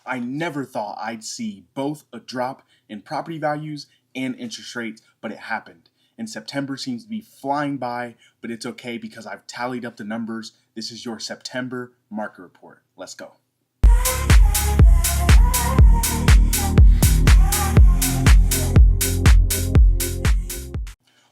I never thought I'd see both a drop in property values and interest rates, but it happened. And September seems to be flying by, but it's okay because I've tallied up the numbers. This is your September market report. Let's go.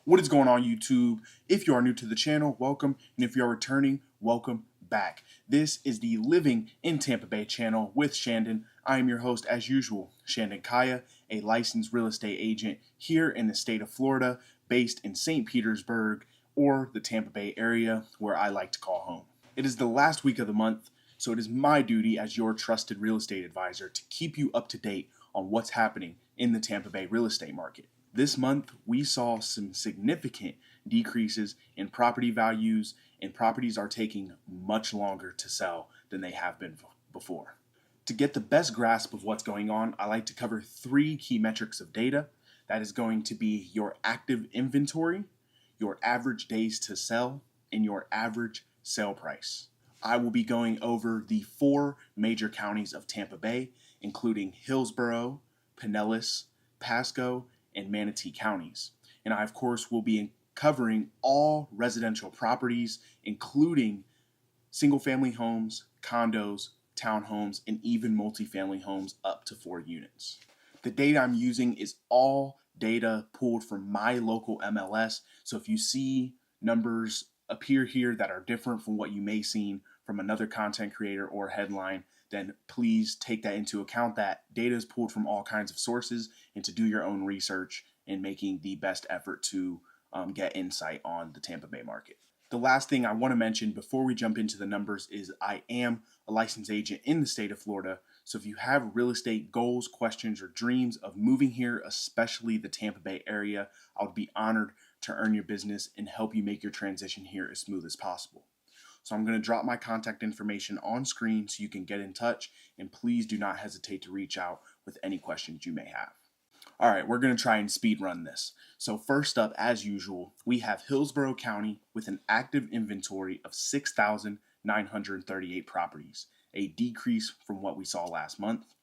What is going on, YouTube? If you are new to the channel, welcome. And if you are returning, welcome back. This is the Living in Tampa Bay channel with Shandon. I am your host, as usual, Shandon Kiah, a licensed real estate agent here in the state of Florida, based in St. Petersburg or the Tampa Bay area, where I like to call home. It is the last week of the month, so it is my duty as your trusted real estate advisor to keep you up to date on what's happening in the Tampa Bay real estate market. This month, we saw some significant decreases in property values, and properties are taking much longer to sell than they have been before. To get the best grasp of what's going on, I like to cover three key metrics of data. That is going to be your active inventory, your average days to sell, and your average sale price. I will be going over the four major counties of Tampa Bay, including Hillsborough, Pinellas, Pasco, and Manatee counties. And I, of course, will be covering all residential properties, including single-family homes, condos, townhomes, and even multifamily homes up to 4 units. The data I'm using is all data pulled from my local MLS, so if you see numbers appear here that are different from what you may see from another content creator or headline, then please take that into account. That data is pulled from all kinds of sources, and to do your own research and making the best effort to get insight on the Tampa Bay market. The last thing I want to mention before we jump into the numbers is I am a licensed agent in the state of Florida. So if you have real estate goals, questions, or dreams of moving here, especially the Tampa Bay area, I would be honored to earn your business and help you make your transition here as smooth as possible. So I'm going to drop my contact information on screen so you can get in touch, and please do not hesitate to reach out with any questions you may have. All right, we're going to try and speed run this. So first up, as usual, we have Hillsborough County with an active inventory of 6,938 properties, a decrease from what we saw last month,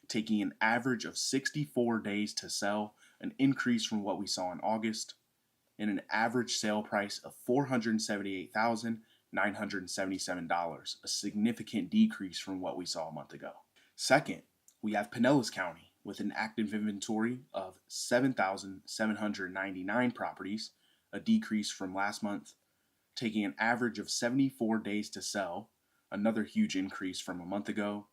taking an average of 64 days to sell, an increase from what we saw in August, and an average sale price of $478,977, a significant decrease from what we saw a month ago. Second, we have Pinellas County with an active inventory of 7,799 properties, a decrease from last month, taking an average of 74 days to sell, another huge increase from a month ago,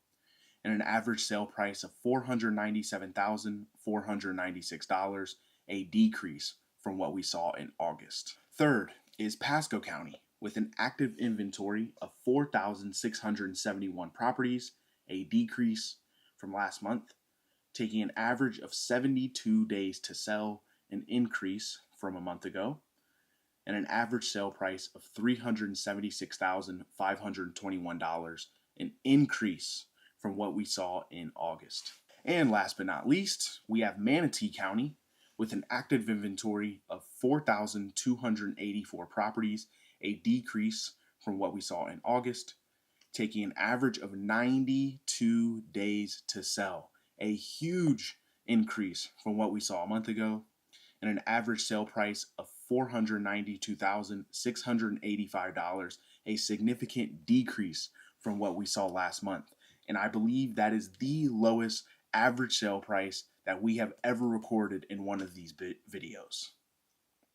and an average sale price of $497,496, a decrease from what we saw in August. Third is Pasco County with an active inventory of 4,671 properties, a decrease from last month, taking an average of 72 days to sell, an increase from a month ago, and an average sale price of $376,521, an increase from what we saw in August. And last but not least, we have Manatee County with an active inventory of 4,284 properties, a decrease from what we saw in August, taking an average of 92 days to sell, a huge increase from what we saw a month ago, and an average sale price of $492,685, a significant decrease from what we saw last month. And I believe that is the lowest average sale price that we have ever recorded in one of these videos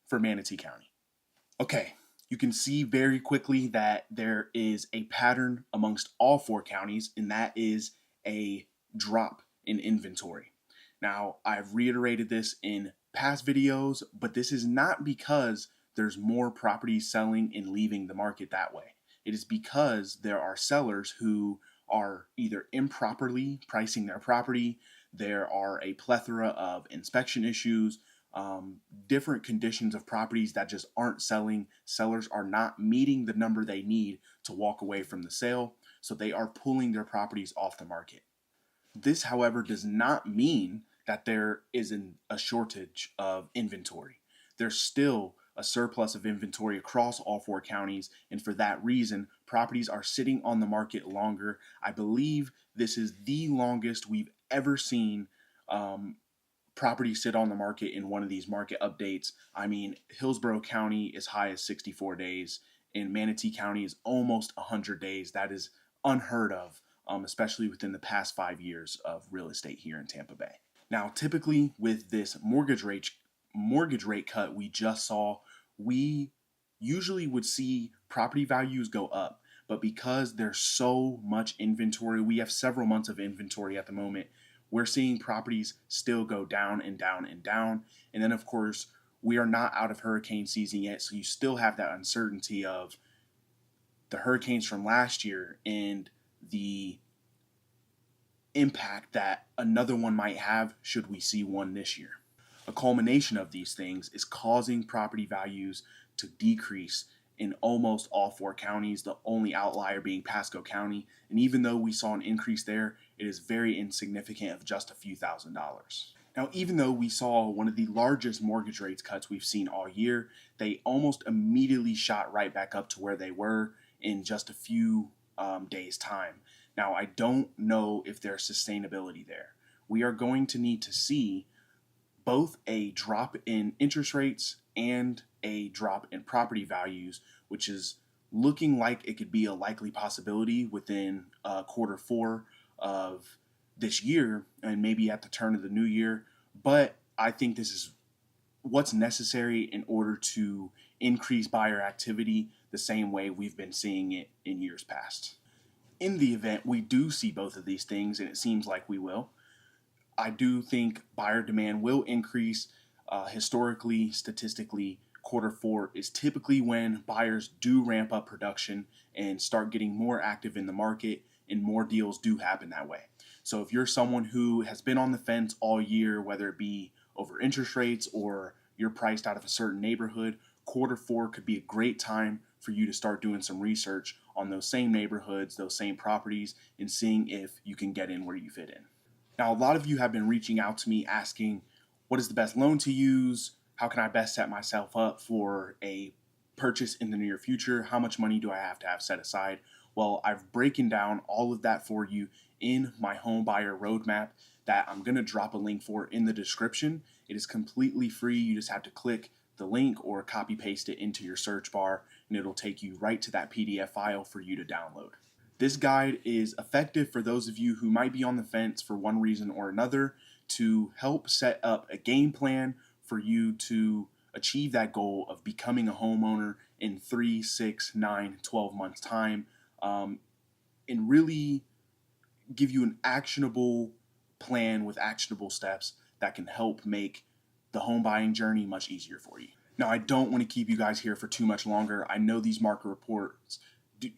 for Manatee County. Okay, you can see very quickly that there is a pattern amongst all four counties, and that is a drop in inventory. Now, I've reiterated this in past videos, but this is not because there's more properties selling and leaving the market that way. It is because there are sellers who are either improperly pricing their property, there are a plethora of inspection issues, different conditions of properties that just aren't selling. Sellers are not meeting the number they need to walk away from the sale, so they are pulling their properties off the market. This, however, does not mean that there isn't a shortage of inventory. There's still a surplus of inventory across all four counties, and for that reason, properties are sitting on the market longer. I believe this is the longest we've ever seen properties sit on the market in one of these market updates. I mean, Hillsborough County is high as 64 days, and Manatee County is almost 100 days. That is unheard of, especially within the past 5 years of real estate here in Tampa Bay. Now, typically with this mortgage rate cut we just saw, we usually would see property values go up. But because there's so much inventory, we have several months of inventory at the moment, we're seeing properties still go down and down and down. And then, of course, we are not out of hurricane season yet, so you still have that uncertainty of the hurricanes from last year and the impact that another one might have should we see one this year. A culmination of these things is causing property values to decrease in almost all 4 counties, the only outlier being Pasco County. And even though we saw an increase there, it is very insignificant of just a few $1,000s. Now, even though we saw one of the largest mortgage rates cuts we've seen all year, they almost immediately shot right back up to where they were in just a few days' time. Now, I don't know if there's sustainability there. We are going to need to see both a drop in interest rates and a drop in property values, which is looking like it could be a likely possibility within Q4 of this year and maybe at the turn of the new year. But I think this is what's necessary in order to increase buyer activity the same way we've been seeing it in years past. In the event we do see both of these things, and it seems like we will, I do think buyer demand will increase. Historically, statistically, Q4 is typically when buyers do ramp up production and start getting more active in the market, and more deals do happen that way. So if you're someone who has been on the fence all year, whether it be over interest rates or you're priced out of a certain neighborhood, Q4 could be a great time for you to start doing some research on those same neighborhoods, those same properties, and seeing if you can get in where you fit in. Now, a lot of you have been reaching out to me asking, what is the best loan to use? How can I best set myself up for a purchase in the near future? How much money do I have to have set aside? Well, I've broken down all of that for you in my home buyer roadmap that I'm going to drop a link for in the description. It is completely free. You just have to click the link or copy paste it into your search bar, and it'll take you right to that PDF file for you to download. This guide is effective for those of you who might be on the fence for one reason or another, to help set up a game plan for you to achieve that goal of becoming a homeowner in 3, 6, 9, 12 months time, and really give you an actionable plan with actionable steps that can help make the home buying journey much easier for you. Now, I don't want to keep you guys here for too much longer. I know these market reports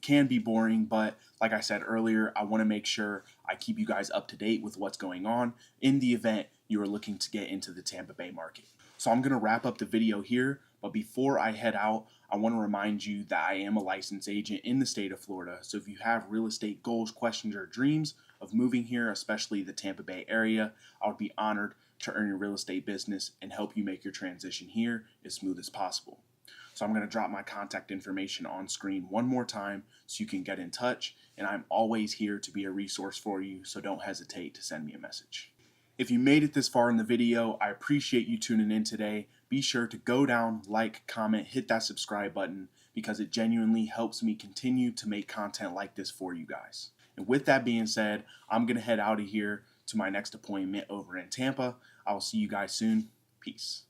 can be boring, but like I said earlier, I want to make sure I keep you guys up to date with what's going on in the event you are looking to get into the Tampa Bay market. So I'm going to wrap up the video here, but before I head out, I want to remind you that I am a licensed agent in the state of Florida. So if you have real estate goals, questions, or dreams of moving here, especially the Tampa Bay area, I would be honored to earn your real estate business and help you make your transition here as smooth as possible. So I'm going to drop my contact information on screen one more time so you can get in touch, and I'm always here to be a resource for you, so don't hesitate to send me a message. If you made it this far in the video, I appreciate you tuning in today. Be sure to go down, like, comment, hit that subscribe button, because it genuinely helps me continue to make content like this for you guys. And with that being said, I'm going to head out of here to my next appointment over in Tampa. I will see you guys soon. Peace.